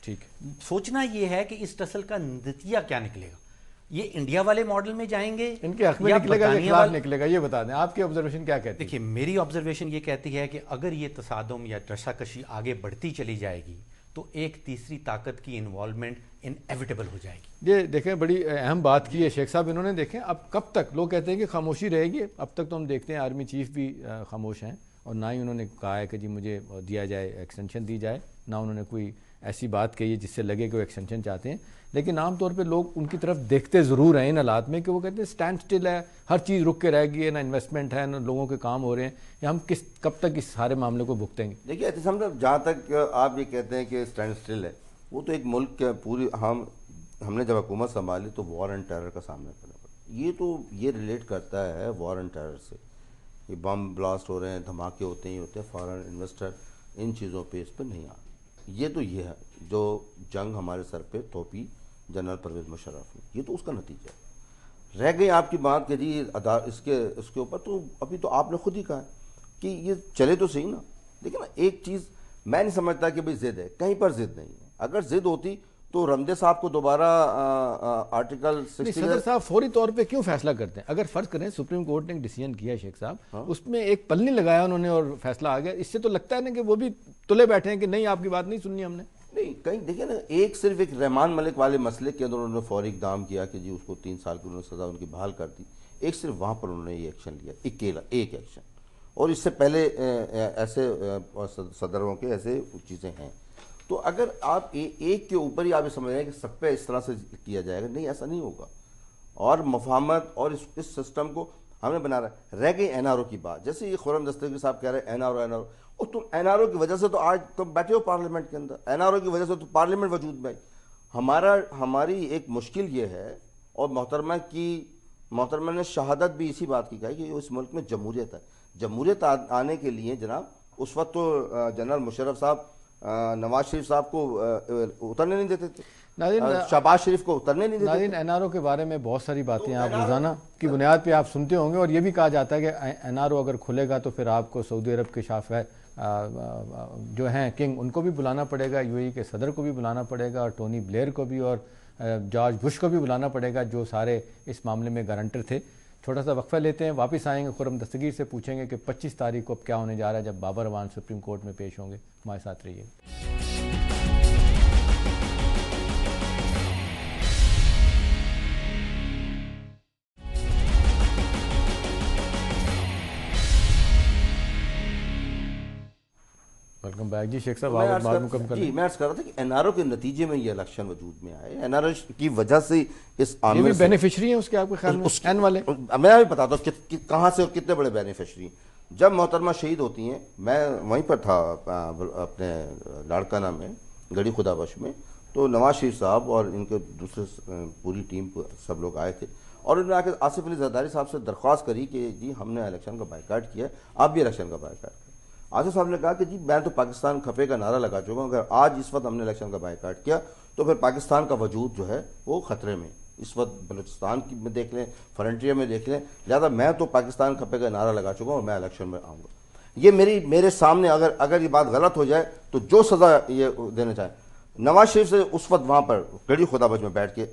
ٹھیک، سوچنا یہ ہے کہ اس ٹسل کا نتیجہ کیا نکلے گا. یہ انڈیا والے ماڈل میں جائیں گے ان کے حق میں نکلے گا یا خلاف نکلے گا، یہ بتا دیں آپ کی آبزرویشن کیا کہتی ہے؟ دیکھیے میری آبزرویشن یہ کہتی ہے کہ اگر یہ تصادم یا رشاکشی آگے بڑھتی چلی جائے گی تو ایک تیسری طاقت کی انوالومنٹ انیویٹیبل ہو جائے گی. یہ دیکھیں بڑی اہم بات کی ہے شیخ صاحب انہوں نے. دیکھیں اب کب تک لوگ کہتے ہیں کہ خاموشی رہے گی، اب تک تو ہم دیکھتے ہیں آرمی چیف بھی خاموش ہیں اور نہ ہی انہوں نے کہا ہے کہ جی مجھے دیا جائے، ایکسٹینشن دی جائے، نہ انہوں نے کوئی ایسی بات کہی ہے جس سے لگے کہ وہ ایکسٹینشن چاہتے ہیں. لیکن عام طور پہ لوگ ان کی طرف دیکھتے ضرور ہیں ان حالات میں کہ وہ کہتے ہیں سٹینڈ سٹل ہے، ہر چیز رک کے رہ گئی ہے، نہ انویسٹمنٹ ہے، نہ لوگوں کے کام ہو رہے ہیں، یا ہم کب تک اس سارے معاملے کو بھگتیں گے؟ دیکھیے احتسام صاحب، جہاں تک آپ یہ کہتے ہیں کہ سٹینڈ سٹل ہے، وہ تو ایک ملک کے پوری ہم نے جب حکومت سنبھالی تو وار اینڈ ٹیرر کا سامنا کرنا پڑا. یہ ریلیٹ کرتا ہے وار اینڈ ٹیرر سے. یہ بم بلاسٹ ہو رہے ہیں، دھماکے ہوتے ہیں فارن انویسٹر ان چیزوں پہ اس پہ نہیں آ. یہ ہے جو جنگ ہمارے سر پہ تھوپی جنرل پرویز مشرف نے، یہ تو اس کا نتیجہ ہے. رہ گئی آپ کی بات کہ جی اس کے اوپر تو ابھی تو آپ نے خود ہی کہا کہ یہ چلے تو صحیح نا. لیکن ایک چیز میں نہیں سمجھتا کہ بھئی ضد ہے، کہیں پر ضد نہیں ہے. اگر ضد ہوتی تو رمدے صاحب کو دوبارہ آرٹیکل 60 صدر صاحب فوری طور پہ کیوں فیصلہ کرتے ہیں؟ اگر فرض کریں سپریم کورٹ نے ایک ڈیسیجن کیا شیخ صاحب، اس میں ایک پل نہیں لگایا انہوں نے اور فیصلہ آ گیا، اس سے تو لگتا ہے نا کہ وہ بھی تلے بیٹھے ہیں کہ نہیں آپ کی بات نہیں سننی ہم نے. نہیں، کہیں دیکھیں نا، صرف ایک رحمان ملک والے مسئلے کے اندر انہوں نے فوری اقدام کیا کہ جی اس کو 3 سال کی انہوں نے سزا ان کی بحال کر دی. ایک صرف وہاں پر انہوں نے یہ ایکشن لیا، اکیلا ایک ایکشن. اور اس سے پہلے ایسے صدروں کے ایسے چیزیں ہیں. تو اگر آپ ایک کے اوپر ہی آپ یہ سمجھ رہے ہیں کہ سب پہ اس طرح سے کیا جائے گا، نہیں ایسا نہیں ہوگا. اور مفاہمت اور اس سسٹم کو ہم نے بنا رہا. رہ گئی این آر او کی بات، جیسے یہ خرم دستگیر صاحب کہہ رہے ہیں این آر او، اور تم این آر او کی وجہ سے تو آج تم بیٹھے ہو پارلیمنٹ کے اندر، این آر او کی وجہ سے تو پارلیمنٹ وجود میں. ہماری ایک مشکل یہ ہے، اور محترمہ نے شہادت بھی اسی بات کی کہی کہ اس ملک میں جمہوریت ہے. جمہوریت آنے کے لیے جناب اس وقت تو جنرل مشرف صاحب نواز شریف صاحب کو اترنے نہیں دیتے تھے، شہباز شریف کو اترنے نہیں دیتے. ناظرین این آر او کے بارے میں بہت ساری باتیں آپ روزانہ کی بنیاد پہ آپ سنتے ہوں گے، اور یہ بھی کہا جاتا ہے کہ این آر او اگر کھلے گا تو پھر آپ کو سعودی عرب کے شاہ جو ہیں کنگ ان کو بھی بلانا پڑے گا، یو اے ای کے صدر کو بھی بلانا پڑے گا، اور ٹونی بلیئر کو بھی، اور جارج بش کو بھی بلانا پڑے گا، جو سارے اس معاملے میں گارنٹر تھے. چھوٹا سا وقفہ لیتے ہیں، واپس آئیں گے خرم دستگیر سے پوچھیں گے کہ 25 تاریخ کو اب کیا ہونے جا رہا ہے جب بابر اعوان سپریم کورٹ میں پیش ہوں گے. ہمارے ساتھ رہیے. Welcome back. جی شیخ صاحب آپ بات مکمل کر لیں. جی میں عرض کر رہا تھا کہ این آر او کے نتیجے میں یہ الیکشن وجود میں آئے. این آر او کی وجہ سے اس یہ بھی بینیفیشری ہیں اس کے آپ کے خیال میں این والے؟ میں بھی بتاتا ہوں کہ کہاں سے اور کتنے بڑے بینیفیشری ہیں. جب محترمہ شہید ہوتی ہیں، میں وہیں پر تھا اپنے لاڑکانہ میں گڑی خدا بخش میں، تو نواز شریف صاحب اور ان کے دوسرے پوری ٹیم سب لوگ آئے تھے، اور انہوں نے آ کے آصف علی زرداری صاحب سے درخواست کری کہ جی ہم نے الیکشن کا بائیکاٹ کیا، آپ بھی الیکشن کا بائیکاٹ کریں. آصف صاحب نے کہا کہ جی میں تو پاکستان کھپے کا نعرہ لگا چکا ہوں، اگر آج اس وقت ہم نے الیکشن کا بائیکاٹ کیا تو پھر پاکستان کا وجود جو ہے وہ خطرے میں. اس وقت بلوچستان کی میں دیکھ لیں، فرنٹیئر میں دیکھ لیں، لہٰذا میں تو پاکستان کھپے کا نعرہ لگا چکا ہوں اور میں الیکشن میں آؤں گا. یہ میرے سامنے اگر یہ بات غلط ہو جائے تو جو سزا یہ دینا چاہیں. نواز شریف سے اس وقت وہاں پر گڑی خدا بخش میں بیٹھ کے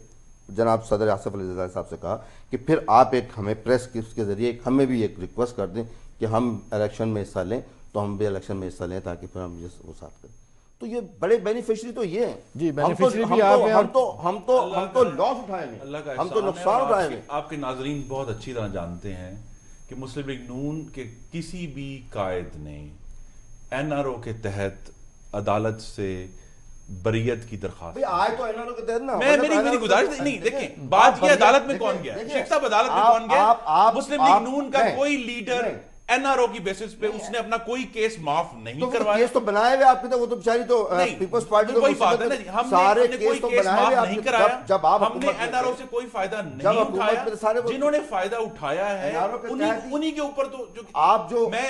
جناب صدر آصف علی زرداری صاحب سے کہا کہ پھر آپ ایک ہمیں پریس کے ذریعے ہمیں بھی ایک ریکویسٹ کر دیں کہ ہم الیکشن میں حصہ لیں، تو ہم بھی الیکشن میں حصہ لیں تاکہ پھر ہم وہ ساتھ کریں. تو یہ بڑے بینیفیشری تو یہ ہیں. جی بینیفیشری بھی آپ ہیں. ہم تو لاس اٹھائے ہیں، ہم تو نقصان اٹھائے ہیں. آپ کے ناظرین بہت اچھی طرح جانتے ہیں کہ مسلم لیگ نون کے کسی بھی قائد نے این آر او کے تحت عدالت سے بریت کی درخواست آئے تو این آر او کے تحت نا. میری گزارش نہیں، دیکھیں بات یہ عدالت میں کون گیا، شیخ صاحب عدالت میں کون گیا؟ مسلم لیگ نون کا کوئی لیڈر این آر او کی بیسس پہ اس نے اپنا کوئی کیس معاف نہیں کروایا. کیس تو بنائے ہوئے آپ کے، وہ تو بیچاری تو پیپلز پارٹی کوئی بات ہے نا، ہم نے کوئی کیس معاف نہیں کرایا، ہم نے این آر او سے کوئی فائدہ نہیں اٹھایا. جنہوں نے فائدہ اٹھایا ہے انہی کے اوپر تو آپ جو میں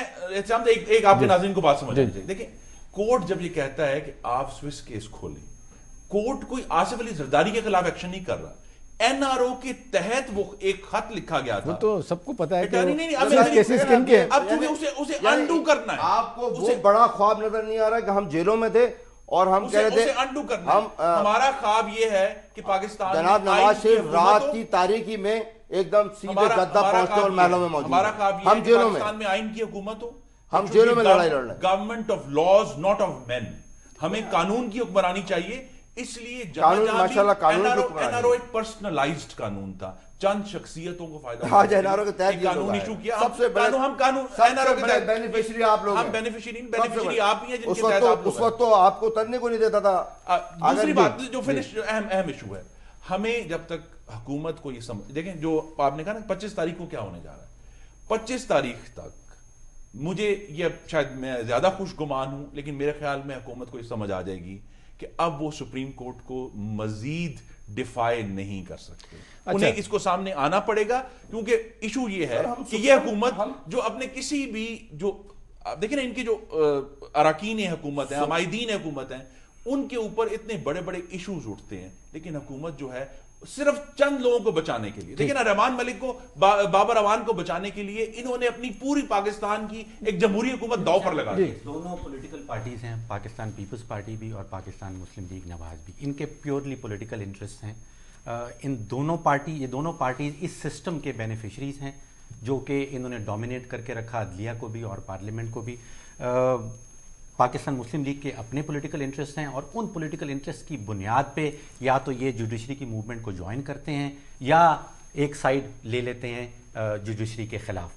ایک آپ کے ناظرین کو بات سمجھنا چاہیے. دیکھیں کورٹ جب یہ کہتا ہے کہ آپ سوئس کیس کھولیں، کورٹ کوئی آصف علی زرداری کے خلاف ایکشن نہیں کر رہا. این آر او کے تحت وہ ایک خط لکھا گیا تھا، وہ تو سب کو پتا ہے کہ اب چونکہ اسے انڈو کرنا ہے. آپ کو وہ بڑا خواب نظر نہیں آ رہا کہ ہم جیلوں میں تھے اور ہم کہہ رہے تھے انڈو کرنا ہمارا خواب یہ ہے کہ پاکستان جناب نواز شریف رات کی تاریکی میں ایک دم سیدھے گدہ پہنچتے اور محلوں میں موجود ہمارا خواب یہ ہے کہ پاکستان میں آئین کی حکومت ہو، ہم جیلوں میں لڑائی لڑ رہے ہیں، government of laws not of men, ہمیں قانون کی حکمرانی چاہیے. اس لیے این آر او ایک پرسنلائزڈ قانون تھا، چند شخصیتوں کو فائدہ آج این آر او کے تحت قانون ایشو کیا. سب سے بڑے بینیفیشری آپ لوگ ہیں، بینیفیشری آپ ہی ہیں جن کے تحت آپ اس وقت تو آپ کو ترنے کو نہیں دیتا تھا. دوسری بات جو فنش اہم ایشو ہے، ہمیں جب تک حکومت کو یہ سمجھ دیکھیں، جو آپ نے کہا نا 25 تاریخ کو کیا ہونے جا رہا ہے، 25 تاریخ تک مجھے یہ شاید میں زیادہ خوش گمان ہوں، لیکن میرے خیال میں حکومت کو یہ سمجھ آ جائے گی کہ اب وہ سپریم کورٹ کو مزید ڈیفائی نہیں کر سکتے. انہیں اس کو سامنے آنا پڑے گا، کیونکہ ایشو یہ ہے کہ یہ حکومت جو اپنے کسی بھی جو دیکھیں نا ان کی جو اراکین حکومت ہیں، عمائدین حکومت ہیں، ان کے اوپر اتنے بڑے بڑے ایشوز اٹھتے ہیں، لیکن حکومت جو ہے صرف چند لوگوں کو بچانے کے لیے، دیکھیں نا رحمان ملک کو، بابر اعوان کو بچانے کے لیے انہوں نے اپنی پوری پاکستان کی ایک جمہوری حکومت داؤ پر لگا دی. دونوں پولیٹیکل پارٹیز ہیں، پاکستان پیپلز پارٹی بھی اور پاکستان مسلم لیگ نواز بھی، ان کے پیورلی پولیٹیکل انٹرسٹ ہیں. یہ دونوں پارٹیز اس سسٹم کے بینیفیشریز ہیں جو کہ انہوں نے ڈومینیٹ کر کے رکھا عدلیہ کو بھی اور پارلیمنٹ کو بھی. پاکستان مسلم لیگ کے اپنے پولیٹیکل انٹرسٹ ہیں، اور ان پولیٹیکل انٹرسٹ کی بنیاد پہ یا تو یہ جوڈیشری کی موومنٹ کو جوائن کرتے ہیں یا ایک سائیڈ لے لیتے ہیں جوڈیشری کے خلاف.